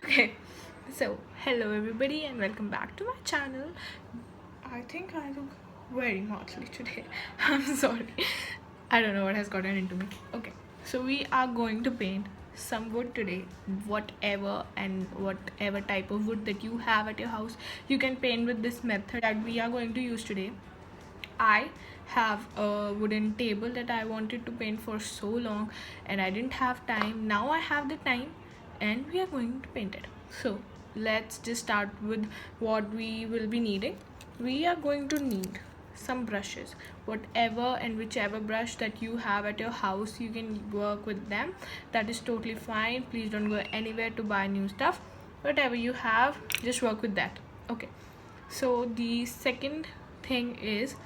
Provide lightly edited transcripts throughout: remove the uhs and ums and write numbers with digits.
Okay, so hello everybody and welcome back to my channel. I think I look very motley today. I'm sorry. I don't know what has gotten into me. Okay, so we are going to paint some wood today. Whatever type of wood that you have at your house, you can paint with this method that we are going to use today. I have a wooden table that I wanted to paint for so long and I didn't have time. Now I have the time and we are going to paint it. So let's just start with what we will be needing. We are going to need some brushes. Whatever and whichever brush that you have at your house, you can work with them. That is totally fine. Please don't go anywhere to buy new stuff. Whatever you have, just work with that. Okay, so the second thing is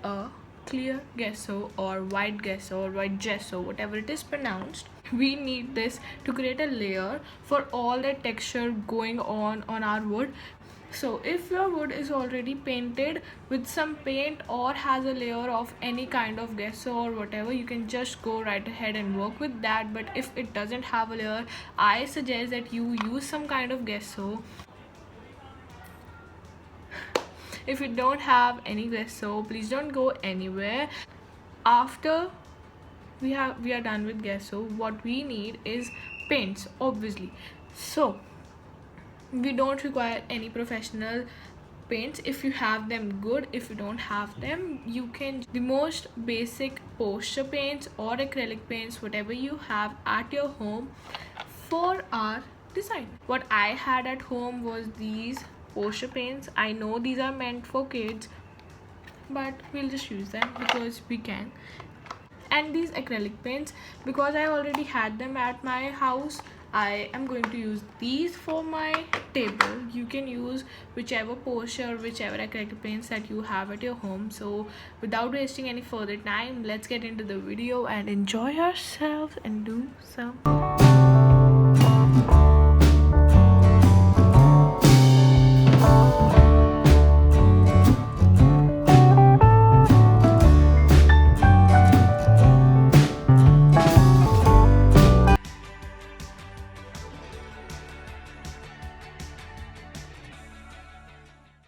a clear gesso or white gesso or white gesso, whatever it is pronounced. We need this to create a layer for all the texture going on our wood. So if your wood is already painted with some paint or has a layer of any kind of gesso or whatever, you can just go right ahead and work with that. But if it doesn't have a layer, I suggest that you use some kind of gesso. If you don't have any gesso, please don't go anywhere. After we are done with gesso, what we need is paints, obviously. So we don't require any professional paints. If you have them, good. If you don't have them, you can the most basic posture paints or acrylic paints, whatever you have at your home for our design. What I had at home was these posture paints. I know these are meant for kids, but we'll just use them because we can. And these acrylic paints, because I already had them at my house, I am going to use these for my table. You can use whichever posture, whichever acrylic paints that you have at your home. So without wasting any further time, let's get into the video and enjoy ourselves and do some.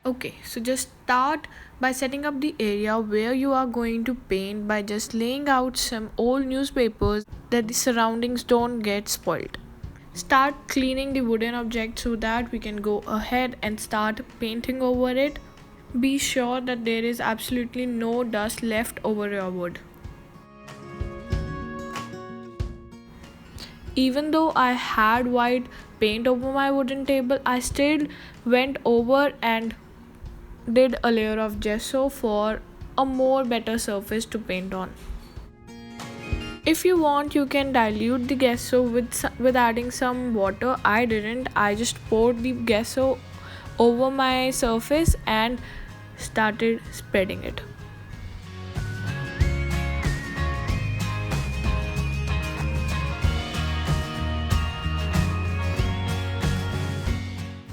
Okay, so just start by setting up the area where you are going to paint by just laying out some old newspapers that the surroundings don't get spoiled. Start cleaning the wooden object so that we can go ahead and start painting over it. Be sure that there is absolutely no dust left over your wood. Even though I had white paint over my wooden table, I still went over and did a layer of gesso for a more better surface to paint on. If you want, you can dilute the gesso with adding some water. I didn't. I just poured the gesso over my surface and started spreading it.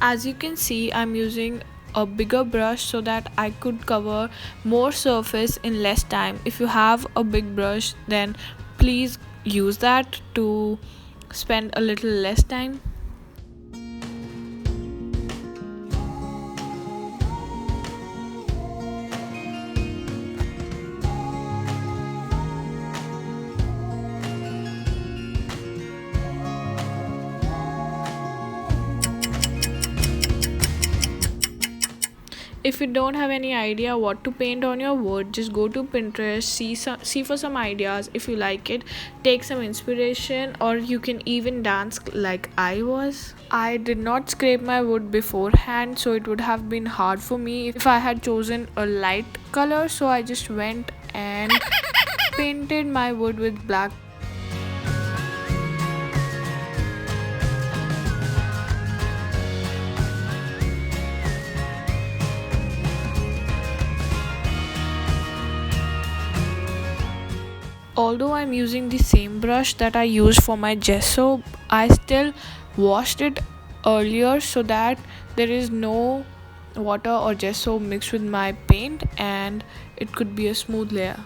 As you can see, I'm using a bigger brush so that I could cover more surface in less time. If you have a big brush, then please use that to spend a little less time. If you don't have any idea what to paint on your wood, just go to Pinterest, see for some ideas. If you like it, take some inspiration, or you can even dance like I was. I did not scrape my wood beforehand, so it would have been hard for me if I had chosen a light color. So I just went and painted my wood with black. Although I'm using the same brush that I used for my gesso, I still washed it earlier so that there is no water or gesso mixed with my paint and it could be a smooth layer.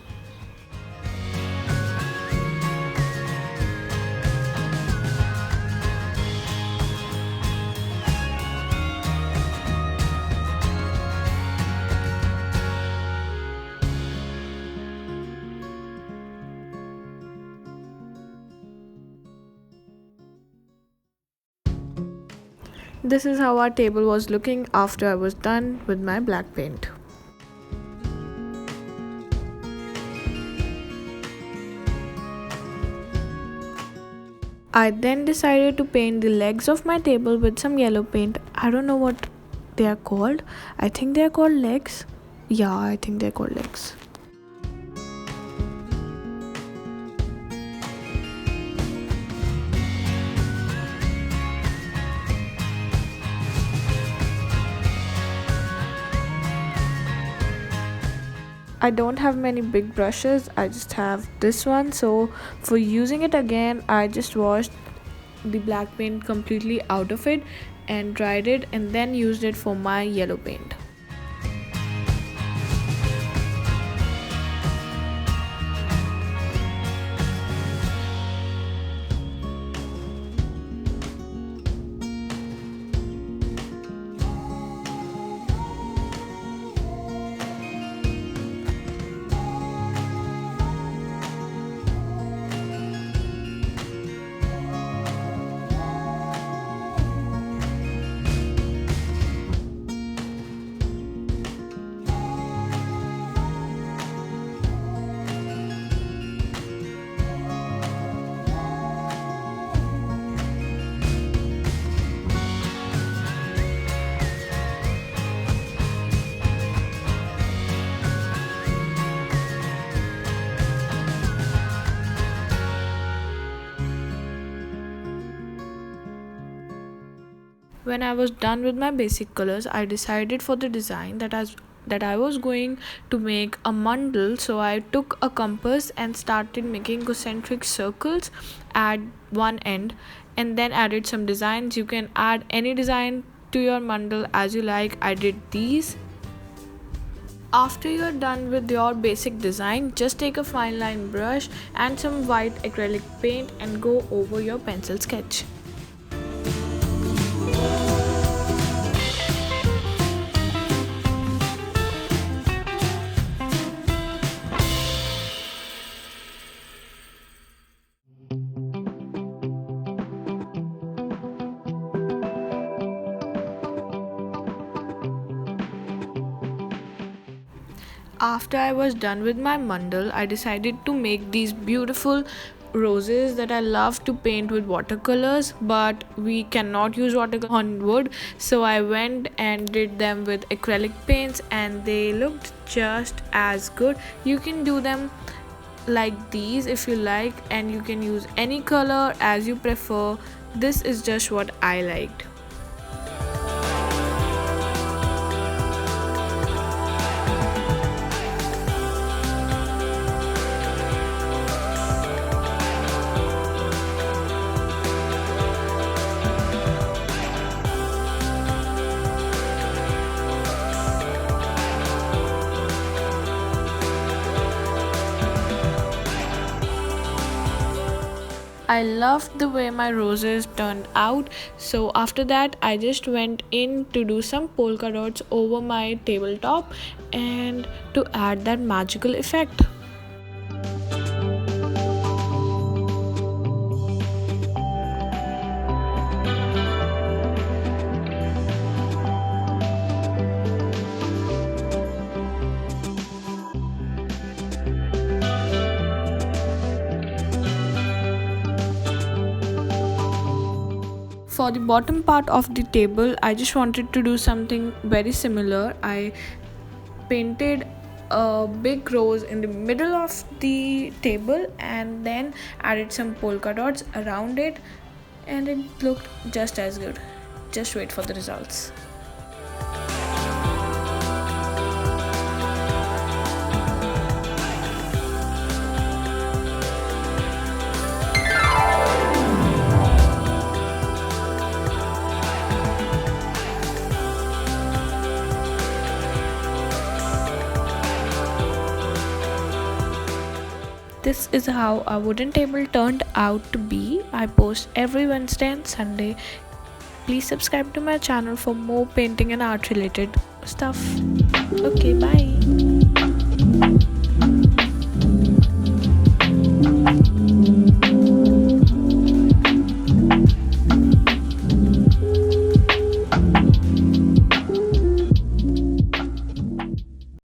This is how our table was looking after I was done with my black paint. I then decided to paint the legs of my table with some yellow paint. I don't know what they are called. I think they are called legs. Yeah, I think they're called legs. I don't have many big brushes, I just have this one, so for using it again I just washed the black paint completely out of it and dried it and then used it for my yellow paint. When I was done with my basic colors, I decided for the design that I was going to make a mandal, so I took a compass and started making concentric circles at one end and then added some designs. You can add any design to your mandal as you like. I did these. After you're done with your basic design, just take a fine line brush and some white acrylic paint and go over your pencil sketch. After I was done with my mandal, I decided to make these beautiful roses that I love to paint with watercolors, but we cannot use watercolor on wood, so I went and did them with acrylic paints and they looked just as good. You can do them like these if you like, and you can use any color as you prefer. This is just what I liked. I loved the way my roses turned out, so after that I just went in to do some polka dots over my tabletop and to add that magical effect. For the bottom part of the table, I just wanted to do something very similar. I painted a big rose in the middle of the table and then added some polka dots around it, and it looked just as good. Just wait for the results. This is how our wooden table turned out to be. I post every Wednesday and Sunday. Please subscribe to my channel for more painting and art related stuff. Okay, bye.